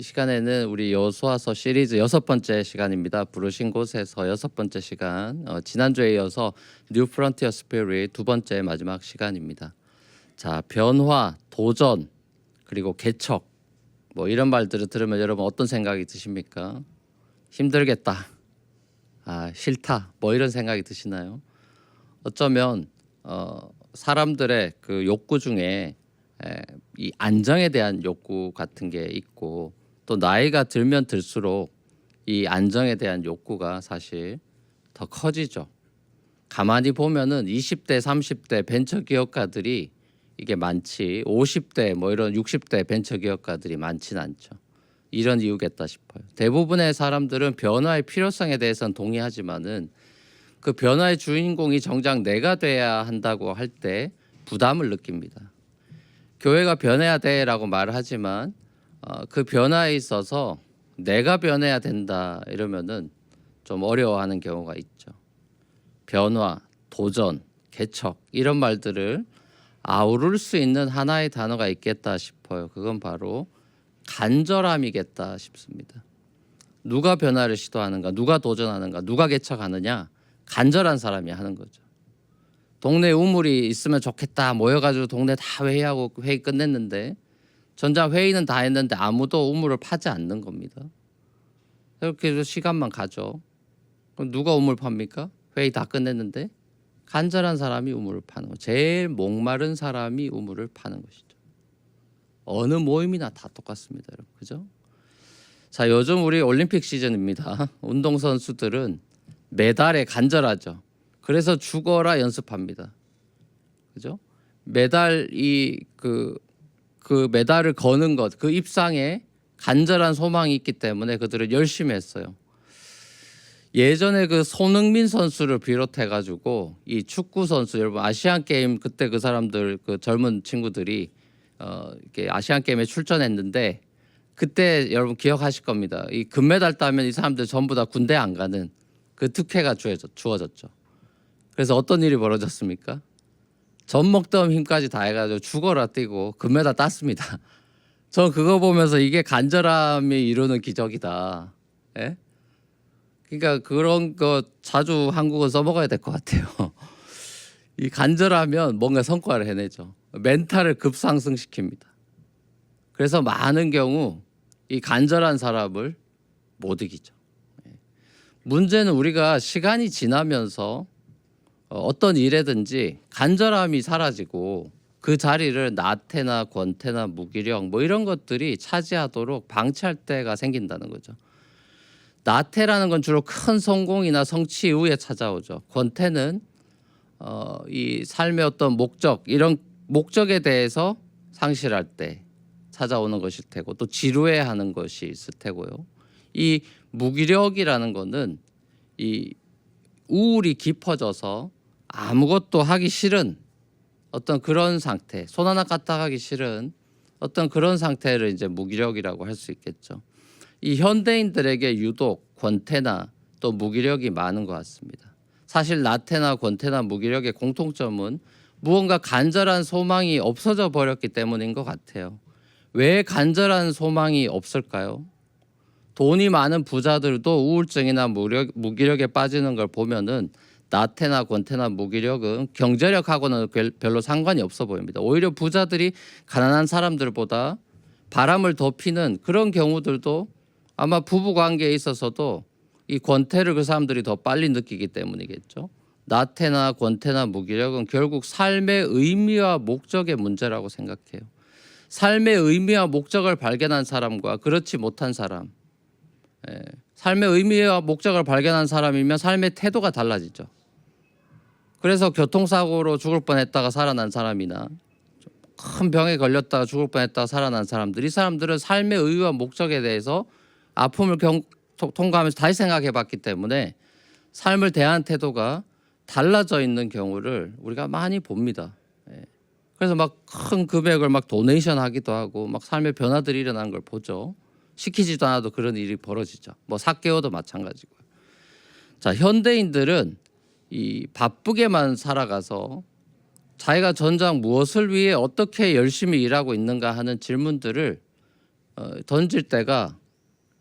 이 시간에는 우리 여호수아서 시리즈 6번째 시간입니다. 부르신 곳에서 6번째 시간. 지난주에 이어서 뉴 프론티어 스피릿 2번째 마지막 시간입니다. 자, 변화, 도전, 그리고 개척. 뭐 이런 말들을 들으면 여러분 어떤 생각이 드십니까? 힘들겠다. 싫다. 뭐 이런 생각이 드시나요? 어쩌면 사람들의 그 욕구 중에 이 안정에 대한 욕구 같은 게 있고, 또 나이가 들면 들수록 이 안정에 대한 욕구가 사실 더 커지죠. 가만히 보면은 20대, 30대 벤처 기업가들이 이게 많지 50대 뭐 이런 60대 벤처 기업가들이 많지는 않죠. 이런 이유겠다 싶어요. 대부분의 사람들은 변화의 필요성에 대해서는 동의하지만은 그 변화의 주인공이 정작 내가 돼야 한다고 할 때 부담을 느낍니다. 교회가 변해야 돼라고 말을 하지만 그 변화에 있어서 내가 변해야 된다 이러면은 좀 어려워하는 경우가 있죠. 변화, 도전, 개척 이런 말들을 아우를 수 있는 하나의 단어가 있겠다 싶어요. 그건 바로 간절함이겠다 싶습니다. 누가 변화를 시도하는가, 누가 도전하는가, 누가 개척하느냐, 간절한 사람이 하는 거죠. 동네 우물이 있으면 좋겠다 모여가지고 동네 다 회의하고 회의 끝냈는데 전자 회의는 다 했는데 아무도 우물을 파지 않는 겁니다. 이렇게 해서 시간만 가죠. 그럼 누가 우물 팝니까? 회의 다 끝냈는데 간절한 사람이 우물을 파는 거. 제일 목마른 사람이 우물을 파는 것이죠. 어느 모임이나 다 똑같습니다, 여러분. 그죠? 자, 요즘 우리 올림픽 시즌입니다. 운동 선수들은 메달에 간절하죠. 그래서 죽어라 연습합니다. 그죠? 메달 그 메달을 거는 것, 그 입상에 간절한 소망이 있기 때문에 그들은 열심히 했어요. 예전에 그 손흥민 선수를 비롯해 가지고 이 축구 선수 여러분 아시안 게임 그때 그 사람들 그 젊은 친구들이 이렇게 아시안 게임에 출전했는데 그때 여러분 기억하실 겁니다. 이 금메달 따면 이 사람들 전부 다 군대 안 가는 그 특혜가 주어졌죠. 그래서 어떤 일이 벌어졌습니까? 젖 먹던 힘까지 다 해가지고 죽어라 뛰고 금메달 땄습니다. 저 그거 보면서 이게 간절함이 이루는 기적이다. 예? 그러니까 그런 거 자주 한국어 써먹어야 될 것 같아요. 이 간절하면 뭔가 성과를 해내죠. 멘탈을 급상승시킵니다. 그래서 많은 경우 이 간절한 사람을 못 이기죠. 문제는 우리가 시간이 지나면서 어떤 일에든지 간절함이 사라지고 그 자리를 나태나 권태나 무기력 뭐 이런 것들이 차지하도록 방치할 때가 생긴다는 거죠. 나태라는 건 주로 큰 성공이나 성취 이후에 찾아오죠. 권태는 이 삶의 어떤 목적 이런 목적에 대해서 상실할 때 찾아오는 것일 테고 또 지루해하는 것이 있을 테고요. 이 무기력이라는 거는 이 우울이 깊어져서 아무것도 하기 싫은 어떤 그런 상태, 손 하나 까딱하기 싫은 어떤 그런 상태를 이제 무기력이라고 할 수 있겠죠. 이 현대인들에게 유독 권태나 또 무기력이 많은 것 같습니다. 사실 나태나 권태나 무기력의 공통점은 무언가 간절한 소망이 없어져 버렸기 때문인 것 같아요. 왜 간절한 소망이 없을까요? 돈이 많은 부자들도 우울증이나 무기력에 빠지는 걸 보면은 나태나 권태나 무기력은 경제력하고는 별로 상관이 없어 보입니다. 오히려 부자들이 가난한 사람들보다 바람을 더 피는 그런 경우들도 아마 부부 관계에 있어서도 이 권태를 그 사람들이 더 빨리 느끼기 때문이겠죠. 나태나 권태나 무기력은 결국 삶의 의미와 목적의 문제라고 생각해요. 삶의 의미와 목적을 발견한 사람과 그렇지 못한 사람, 삶의 의미와 목적을 발견한 사람이면 삶의 태도가 달라지죠. 그래서 교통사고로 죽을 뻔했다가 살아난 사람이나 큰 병에 걸렸다가 죽을 뻔했다가 살아난 사람들, 이 사람들은 삶의 의미와 목적에 대해서 아픔을 통과하면서 다시 생각해 봤기 때문에 삶을 대하는 태도가 달라져 있는 경우를 우리가 많이 봅니다. 그래서 막 큰 금액을 막 도네이션 하기도 하고 막 삶의 변화들이 일어나는 걸 보죠. 시키지도 않아도 그런 일이 벌어지죠. 뭐 사개오도 마찬가지고요. 자, 현대인들은 이 바쁘게만 살아가서 자기가 전장 무엇을 위해 어떻게 열심히 일하고 있는가 하는 질문들을 던질 때가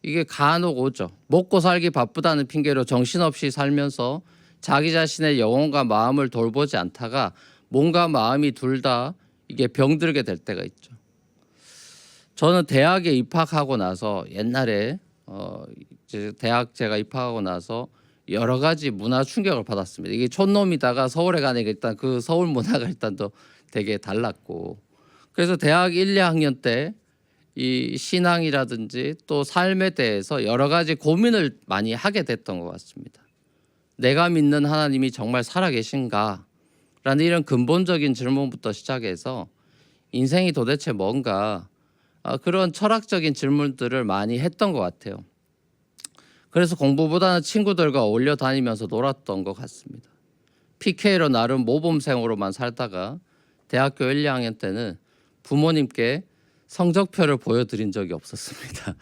이게 간혹 오죠. 먹고 살기 바쁘다는 핑계로 정신없이 살면서 자기 자신의 영혼과 마음을 돌보지 않다가 몸과 마음이 둘 다 이게 병들게 될 때가 있죠. 저는 대학에 입학하고 나서 옛날에 이제 대학 제가 입학하고 나서 여러 가지 문화 충격을 받았습니다. 이게 촌놈이다가 서울에 가니까 일단 그 서울 문화가 일단 또 되게 달랐고, 그래서 대학 1, 2학년 때 이 신앙이라든지 또 삶에 대해서 여러 가지 고민을 많이 하게 됐던 것 같습니다. 내가 믿는 하나님이 정말 살아계신가? 라는 이런 근본적인 질문부터 시작해서 인생이 도대체 뭔가, 그런 철학적인 질문들을 많이 했던 것 같아요. 그래서 공부보다는 친구들과 어울려 다니면서 놀았던 것 같습니다. PK로 나름 모범생으로만 살다가 대학교 1, 2학년 때는 부모님께 성적표를 보여드린 적이 없었습니다.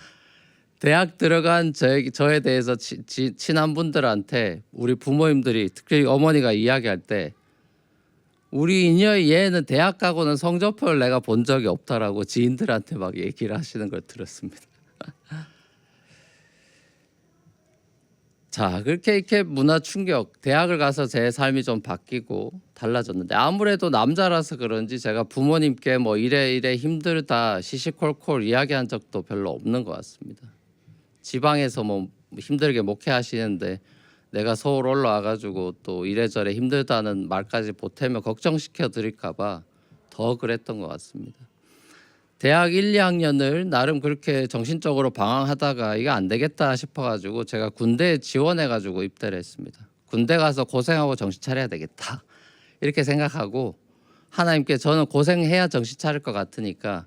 대학 들어간 저에 대해서 친한 분들한테 우리 부모님들이, 특히 어머니가 이야기할 때 우리 이녀의 얘는 대학 가고는 성적표를 내가 본 적이 없다라고 지인들한테 막 얘기를 하시는 걸 들었습니다. 자, 그렇게 이렇게 문화 충격, 대학을 가서 제 삶이 좀 바뀌고 달라졌는데, 아무래도 남자라서 그런지 제가 부모님께 뭐 이래 힘들다 시시콜콜 이야기한 적도 별로 없는 것 같습니다. 지방에서 뭐 힘들게 목회하시는데 내가 서울 올라와가지고 또 이래저래 힘들다는 말까지 보태면 걱정시켜 드릴까 봐 더 그랬던 것 같습니다. 대학 1, 2학년을 나름 그렇게 정신적으로 방황하다가 이게 안 되겠다 싶어가지고 제가 군대에 지원해가지고 입대를 했습니다. 군대 가서 고생하고 정신 차려야 되겠다 이렇게 생각하고, 하나님께 저는 고생해야 정신 차릴 것 같으니까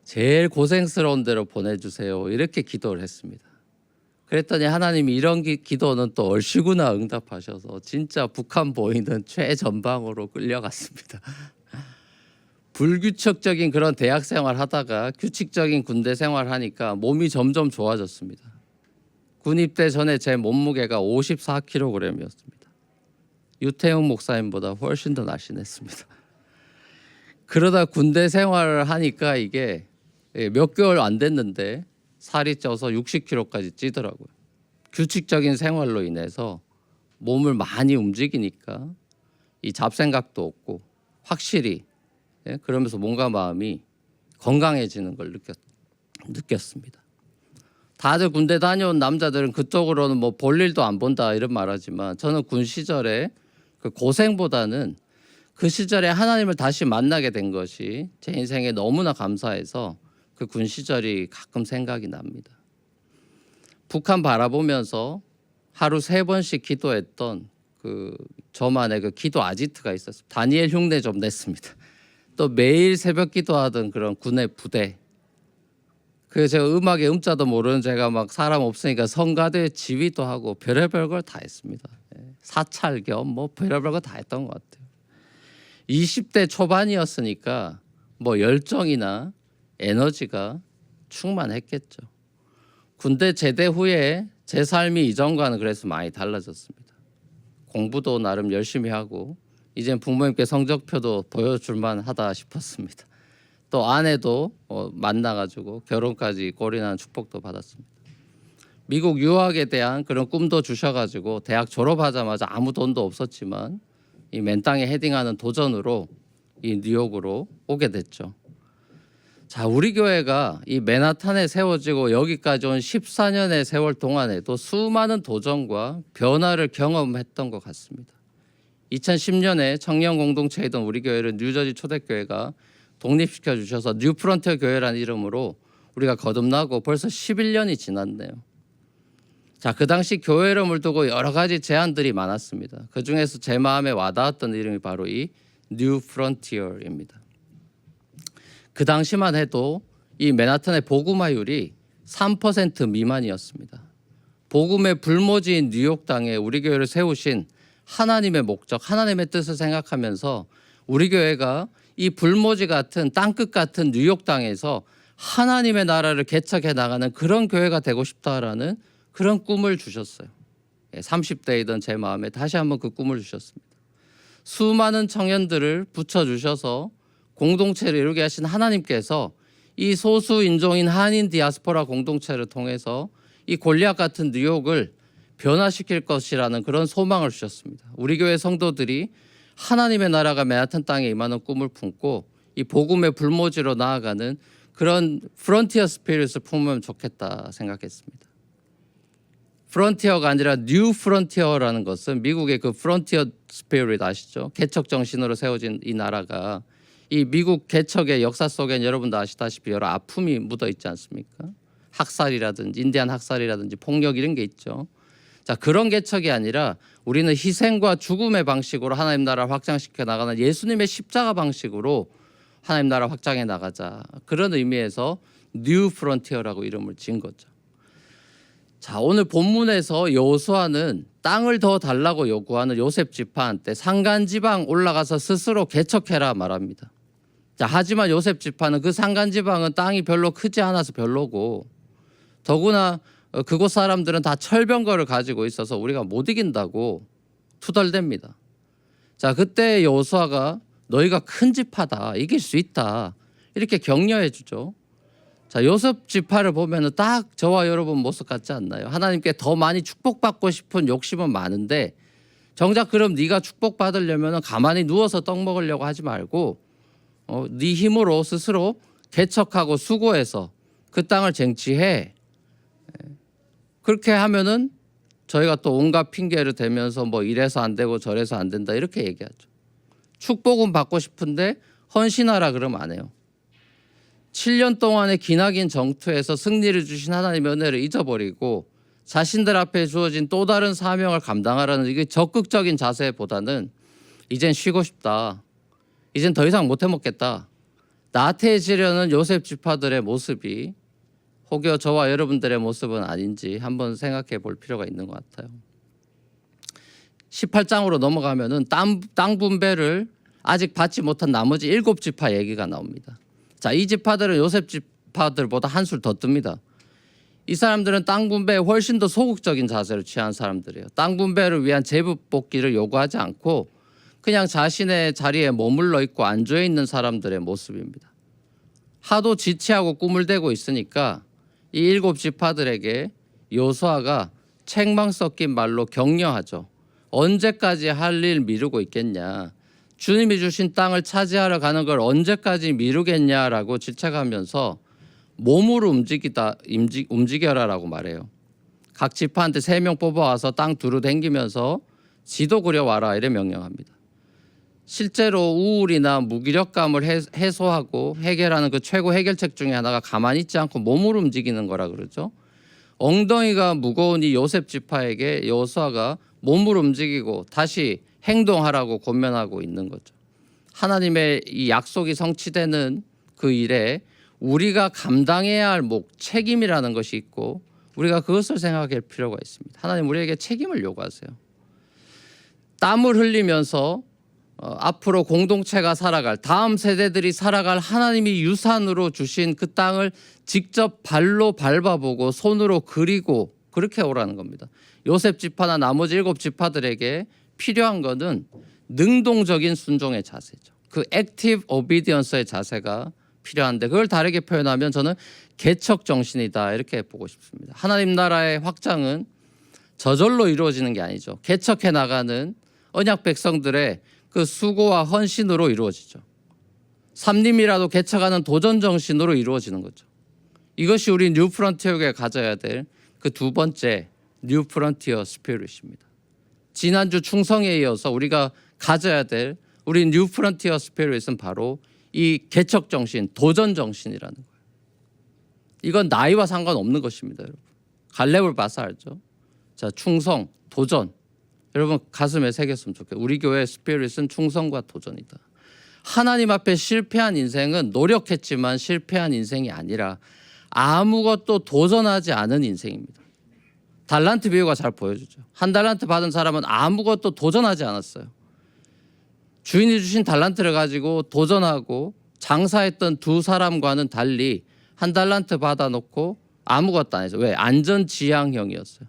제일 고생스러운 데로 보내주세요 이렇게 기도를 했습니다. 그랬더니 하나님이 이런 기도는 또 얼씨구나 응답하셔서 진짜 북한 보이는 최전방으로 끌려갔습니다. 불규칙적인 그런 대학 생활 하다가 규칙적인 군대 생활 하니까 몸이 점점 좋아졌습니다. 군 입대 전에 제 몸무게가 54kg이었습니다. 유태용 목사님보다 훨씬 더 날씬했습니다. 그러다 군대 생활을 하니까 이게 몇 개월 안 됐는데 살이 쪄서 60kg까지 찌더라고요. 규칙적인 생활로 인해서 몸을 많이 움직이니까 이 잡생각도 없고 확실히, 그러면서 몸과 마음이 건강해지는 걸 느꼈습니다. 다들 군대 다녀온 남자들은 그쪽으로는 뭐 볼 일도 안 본다 이런 말하지만, 저는 군 시절에 그 고생보다는 그 시절에 하나님을 다시 만나게 된 것이 제 인생에 너무나 감사해서 그 군 시절이 가끔 생각이 납니다. 북한 바라보면서 하루 3번씩 기도했던 그 저만의 그 기도 아지트가 있었습니다. 다니엘 흉내 좀 냈습니다. 또 매일 새벽 기도하던 그런 군의 부대. 그 제가 음악의 음자도 모르는 제가 막 사람 없으니까 성가대 지휘도 하고 별의별 걸 다 했습니다. 사찰 겸 뭐 별의별 거 다 했던 것 같아요. 20대 초반이었으니까 뭐 열정이나 에너지가 충만했겠죠. 군대 제대 후에 제 삶이 이전과는 그래서 많이 달라졌습니다. 공부도 나름 열심히 하고 이젠 부모님께 성적표도 보여줄만 하다 싶었습니다. 또 아내도 만나가지고 결혼까지 골인하는 축복도 받았습니다. 미국 유학에 대한 그런 꿈도 주셔가지고 대학 졸업하자마자 아무 돈도 없었지만 이 맨 땅에 헤딩하는 도전으로 이 뉴욕으로 오게 됐죠. 자, 우리 교회가 이 맨하탄에 세워지고 여기까지 온 14년의 세월 동안에도 수많은 도전과 변화를 경험했던 것 같습니다. 2010년에 청년 공동체이던 우리 교회를 뉴저지 초대교회가 독립시켜 주셔서 뉴프런티어 교회라는 이름으로 우리가 거듭나고 벌써 11년이 지났네요. 자, 그 당시 교회 이름을 두고 여러 가지 제안들이 많았습니다. 그 중에서 제 마음에 와닿았던 이름이 바로 이 뉴프런티어입니다. 그 당시만 해도 이 맨하탄의 복음화율이 3% 미만이었습니다. 복음의 불모지인 뉴욕 땅에 우리 교회를 세우신 하나님의 목적, 하나님의 뜻을 생각하면서 우리 교회가 이 불모지 같은 땅끝 같은 뉴욕 땅에서 하나님의 나라를 개척해 나가는 그런 교회가 되고 싶다라는 그런 꿈을 주셨어요. 30대이던 제 마음에 다시 한번 그 꿈을 주셨습니다. 수많은 청년들을 붙여주셔서 공동체를 이루게 하신 하나님께서 이 소수 인종인 한인 디아스포라 공동체를 통해서 이 골리앗 같은 뉴욕을 변화시킬 것이라는 그런 소망을 주셨습니다. 우리 교회 성도들이 하나님의 나라가 맨하탄 땅에 임하는 꿈을 품고 이 복음의 불모지로 나아가는 그런 프론티어 스피릿을 품으면 좋겠다 생각했습니다. 프론티어가 아니라 뉴 프론티어라는 것은 미국의 그 프론티어 스피릿 아시죠? 개척 정신으로 세워진 이 나라가 이 미국 개척의 역사 속엔 여러분도 아시다시피 여러 아픔이 묻어 있지 않습니까? 학살이라든지 인디안 학살이라든지 폭력 이런 게 있죠. 자, 그런 개척이 아니라 우리는 희생과 죽음의 방식으로 하나님 나라를 확장시켜 나가는 예수님의 십자가 방식으로 하나님 나라 확장해 나가자. 그런 의미에서 뉴 프론티어라고 이름을 지은 거죠. 자, 오늘 본문에서 여호수아는 땅을 더 달라고 요구하는 요셉 지파한테 산간지방 올라가서 스스로 개척해라 말합니다. 자, 하지만 요셉 지파는 그 산간지방은 땅이 별로 크지 않아서 별로고 더구나 그곳 사람들은 다 철병거를 가지고 있어서 우리가 못 이긴다고 투덜댑니다. 자, 그때 여호수아가 너희가 큰 지파다, 이길 수 있다 이렇게 격려해 주죠. 자, 요셉 지파를 보면은 딱 저와 여러분 모습 같지 않나요? 하나님께 더 많이 축복받고 싶은 욕심은 많은데 정작 그럼 네가 축복받으려면 가만히 누워서 떡 먹으려고 하지 말고 네 힘으로 스스로 개척하고 수고해서 그 땅을 쟁취해. 그렇게 하면은 저희가 또 온갖 핑계를 대면서 뭐 이래서 안 되고 저래서 안 된다 이렇게 얘기하죠. 축복은 받고 싶은데 헌신하라 그러면 안 해요. 7년 동안의 기나긴 정투에서 승리를 주신 하나님의 은혜를 잊어버리고 자신들 앞에 주어진 또 다른 사명을 감당하라는 이게 적극적인 자세보다는 이젠 쉬고 싶다. 이젠 더 이상 못 해먹겠다. 나태해지려는 요셉 지파들의 모습이 혹여 저와 여러분들의 모습은 아닌지 한번 생각해 볼 필요가 있는 것 같아요. 18장으로 넘어가면은 땅 분배를 아직 받지 못한 나머지 7지파 얘기가 나옵니다. 자, 이 지파들은 요셉 지파들보다 한술 더 뜹니다. 이 사람들은 땅 분배에 훨씬 더 소극적인 자세를 취한 사람들이에요. 땅 분배를 위한 제비 뽑기를 요구하지 않고 그냥 자신의 자리에 머물러 있고 안주해 있는 사람들의 모습입니다. 하도 지체하고 꿈을 대고 있으니까 이 7지파들에게 여호수아가 책망 섞인 말로 격려하죠. 언제까지 할 일 미루고 있겠냐. 주님이 주신 땅을 차지하러 가는 걸 언제까지 미루겠냐라고 질책하면서 몸으로 움직여라라고 말해요. 각 지파한테 3명 뽑아와서 땅 두루 댕기면서 지도 그려와라 이래 명령합니다. 실제로 우울이나 무기력감을 해소하고 해결하는 그 최고 해결책 중에 하나가 가만히 있지 않고 몸으로 움직이는 거라 그러죠. 엉덩이가 무거운 이 요셉 지파에게 여호수아가 몸으로 움직이고 다시 행동하라고 권면하고 있는 거죠. 하나님의 이 약속이 성취되는 그 일에 우리가 감당해야 할 책임이라는 것이 있고 우리가 그것을 생각할 필요가 있습니다. 하나님 우리에게 책임을 요구하세요. 땀을 흘리면서 앞으로 공동체가 살아갈 다음 세대들이 살아갈 하나님이 유산으로 주신 그 땅을 직접 발로 밟아보고 손으로 그리고 그렇게 오라는 겁니다. 요셉 지파나 나머지 7지파들에게 필요한 것은 능동적인 순종의 자세죠. 그 액티브 오비디언스의 자세가 필요한데 그걸 다르게 표현하면 저는 개척 정신이다 이렇게 보고 싶습니다. 하나님 나라의 확장은 저절로 이루어지는 게 아니죠. 개척해 나가는 언약 백성들의 그 수고와 헌신으로 이루어지죠. 삼림이라도 개척하는 도전 정신으로 이루어지는 거죠. 이것이 우리 뉴 프론티어에 가져야 될 그 두 번째 뉴 프론티어 스피릿입니다. 지난주 충성에 이어서 우리가 가져야 될 우리 뉴 프론티어 스피릿은 바로 이 개척 정신, 도전 정신이라는 거예요. 이건 나이와 상관없는 것입니다, 여러분. 갈렙을 봐서 알죠. 자, 충성, 도전. 여러분 가슴에 새겼으면 좋겠어요. 우리 교회의 스피릿은 충성과 도전이다. 하나님 앞에 실패한 인생은 노력했지만 실패한 인생이 아니라 아무것도 도전하지 않은 인생입니다. 달란트 비유가 잘 보여주죠. 한 달란트 받은 사람은 아무것도 도전하지 않았어요. 주인이 주신 달란트를 가지고 도전하고 장사했던 두 사람과는 달리 한 달란트 받아놓고 아무것도 안 했어요. 왜? 안전지향형이었어요.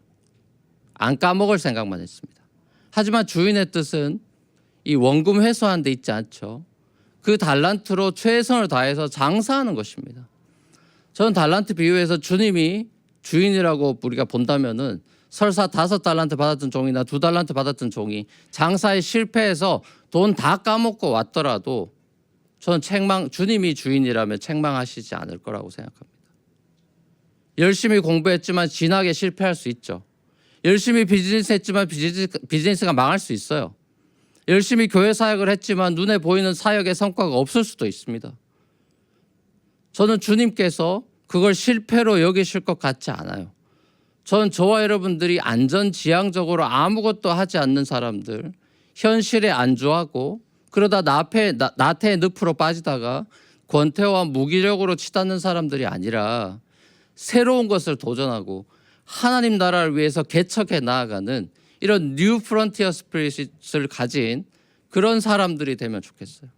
안 까먹을 생각만 했습니다. 하지만 주인의 뜻은 이 원금 회수하는 데 있지 않죠. 그 달란트로 최선을 다해서 장사하는 것입니다. 저는 달란트 비유에서 주님이 주인이라고 우리가 본다면은 설사 5달란트 받았던 종이나 2달란트 받았던 종이 장사에 실패해서 돈 다 까먹고 왔더라도 저는 주님이 주인이라면 책망하시지 않을 거라고 생각합니다. 열심히 공부했지만 진학에 실패할 수 있죠. 열심히 비즈니스 했지만 비즈니스가 망할 수 있어요. 열심히 교회 사역을 했지만 눈에 보이는 사역의 성과가 없을 수도 있습니다. 저는 주님께서 그걸 실패로 여기실 것 같지 않아요. 저는 저와 여러분들이 안전지향적으로 아무것도 하지 않는 사람들, 현실에 안주하고 그러다 나태의 늪으로 빠지다가 권태와 무기력으로 치닫는 사람들이 아니라 새로운 것을 도전하고 하나님 나라를 위해서 개척해 나아가는 이런 뉴 프론티어 스피릿을 가진 그런 사람들이 되면 좋겠어요.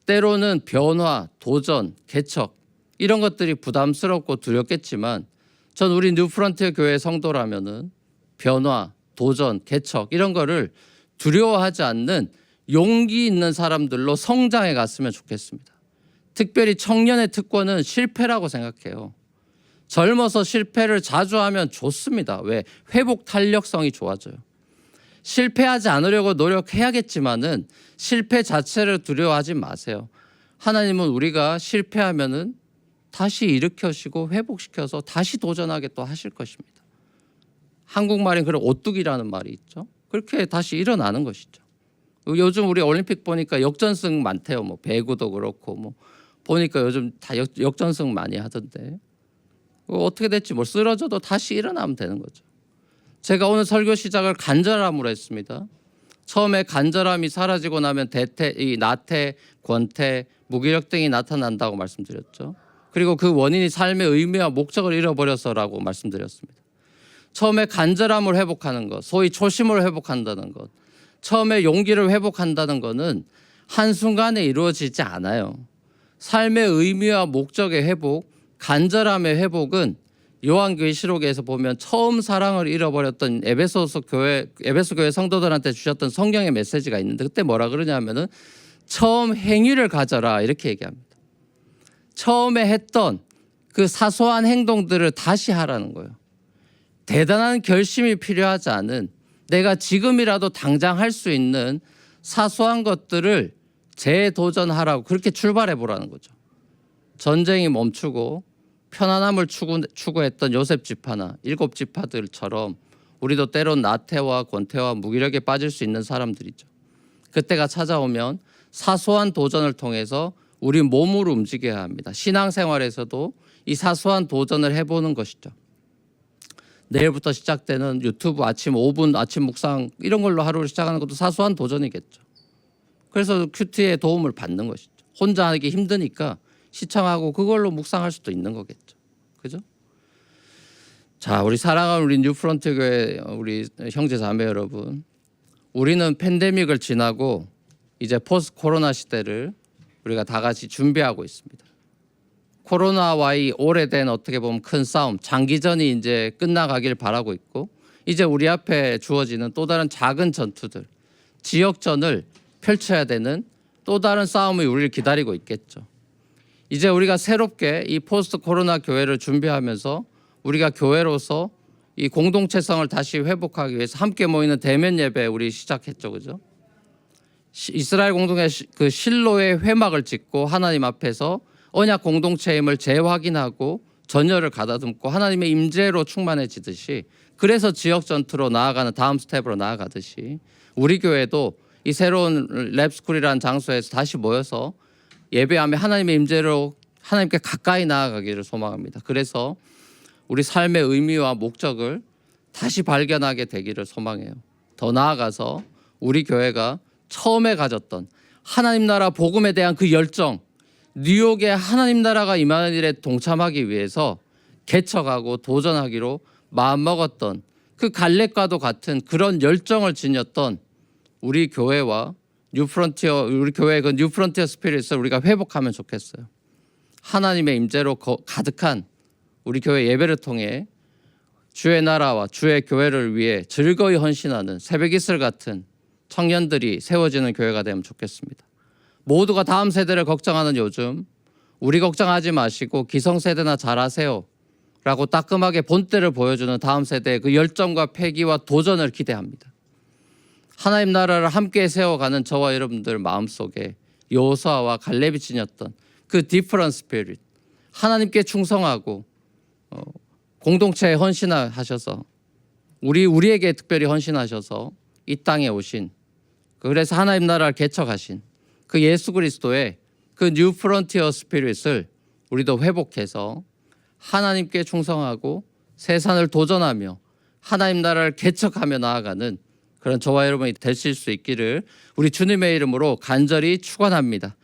때로는 변화, 도전, 개척 이런 것들이 부담스럽고 두렵겠지만 전 우리 뉴 프론티어 교회 성도라면은 변화, 도전, 개척 이런 거를 두려워하지 않는 용기 있는 사람들로 성장해 갔으면 좋겠습니다. 특별히 청년의 특권은 실패라고 생각해요. 젊어서 실패를 자주 하면 좋습니다. 왜? 회복 탄력성이 좋아져요. 실패하지 않으려고 노력해야겠지만은 실패 자체를 두려워하지 마세요. 하나님은 우리가 실패하면은 다시 일으켜시고 회복시켜서 다시 도전하게 또 하실 것입니다. 한국말엔 그런 오뚜기라는 말이 있죠. 그렇게 다시 일어나는 것이죠. 요즘 우리 올림픽 보니까 역전승 많대요. 뭐 배구도 그렇고 뭐 보니까 요즘 다 역전승 많이 하던데 어떻게 됐지 뭐 쓰러져도 다시 일어나면 되는 거죠. 제가 오늘 설교 시작을 간절함으로 했습니다. 처음에 간절함이 사라지고 나면 나태, 권태, 무기력 등이 나타난다고 말씀드렸죠. 그리고 그 원인이 삶의 의미와 목적을 잃어버려서라고 말씀드렸습니다. 처음에 간절함을 회복하는 것, 소위 초심을 회복한다는 것, 처음에 용기를 회복한다는 것은 한순간에 이루어지지 않아요. 삶의 의미와 목적의 회복, 간절함의 회복은 요한계시록에서 보면 처음 사랑을 잃어버렸던 에베소 교회 성도들한테 주셨던 성경의 메시지가 있는데 그때 뭐라 그러냐면은 처음 행위를 가져라 이렇게 얘기합니다. 처음에 했던 그 사소한 행동들을 다시 하라는 거예요. 대단한 결심이 필요하지 않은 내가 지금이라도 당장 할 수 있는 사소한 것들을 재도전하라고 그렇게 출발해 보라는 거죠. 전쟁이 멈추고 편안함을 추구했던 요셉 지파나 7 지파들처럼 우리도 때론 나태와 권태와 무기력에 빠질 수 있는 사람들이죠. 그때가 찾아오면 사소한 도전을 통해서 우리 몸을 움직여야 합니다. 신앙생활에서도 이 사소한 도전을 해보는 것이죠. 내일부터 시작되는 유튜브 아침 5분 아침 묵상 이런 걸로 하루를 시작하는 것도 사소한 도전이겠죠. 그래서 큐티의 도움을 받는 것이죠. 혼자 하기 힘드니까 시청하고 그걸로 묵상할 수도 있는 거겠죠. 그죠? 자, 우리 사랑하는 우리 뉴프런트 교회 우리 형제 자매 여러분, 우리는 팬데믹을 지나고 이제 포스트 코로나 시대를 우리가 다 같이 준비하고 있습니다. 코로나와의 오래된 어떻게 보면 큰 싸움, 장기전이 이제 끝나가길 바라고 있고 이제 우리 앞에 주어지는 또 다른 작은 전투들, 지역전을 펼쳐야 되는 또 다른 싸움이 우리를 기다리고 있겠죠. 이제 우리가 새롭게 이 포스트 코로나 교회를 준비하면서 우리가 교회로서 이 공동체성을 다시 회복하기 위해서 함께 모이는 대면 예배 우리 시작했죠. 그죠? 이스라엘 공동의 그 실로의 회막을 짓고 하나님 앞에서 언약 공동체임을 재확인하고 전열을 가다듬고 하나님의 임재로 충만해지듯이 그래서 지역 전투로 나아가는 다음 스텝으로 나아가듯이 우리 교회도 이 새로운 랩스쿨이라는 장소에서 다시 모여서 예배하며 하나님의 임재로 하나님께 가까이 나아가기를 소망합니다. 그래서 우리 삶의 의미와 목적을 다시 발견하게 되기를 소망해요. 더 나아가서 우리 교회가 처음에 가졌던 하나님 나라 복음에 대한 그 열정, 뉴욕에 하나님 나라가 임하는 일에 동참하기 위해서 개척하고 도전하기로 마음먹었던 그 갈렙과도 같은 그런 열정을 지녔던 우리 교회와 뉴프론티어 우리 교회의 그 뉴프론티어 스피릿을 우리가 회복하면 좋겠어요. 하나님의 임재로 가득한 우리 교회 예배를 통해 주의 나라와 주의 교회를 위해 즐거이 헌신하는 새벽 이슬 같은 청년들이 세워지는 교회가 되면 좋겠습니다. 모두가 다음 세대를 걱정하는 요즘 우리 걱정하지 마시고 기성세대나 잘하세요 라고 따끔하게 본때를 보여주는 다음 세대의 그 열정과 패기와 도전을 기대합니다. 하나님 나라를 함께 세워가는 저와 여러분들 마음속에 여호수아와 갈렙이 지녔던 그 디퍼런트 스피릿, 하나님께 충성하고 공동체에 헌신하셔서 우리에게 특별히 헌신하셔서 이 땅에 오신, 그래서 하나님 나라를 개척하신 그 예수 그리스도의 그 뉴 프론티어 스피릿을 우리도 회복해서 하나님께 충성하고 세상을 도전하며 하나님 나라를 개척하며 나아가는 그런 저와 여러분이 되실 수 있기를 우리 주님의 이름으로 간절히 축원합니다.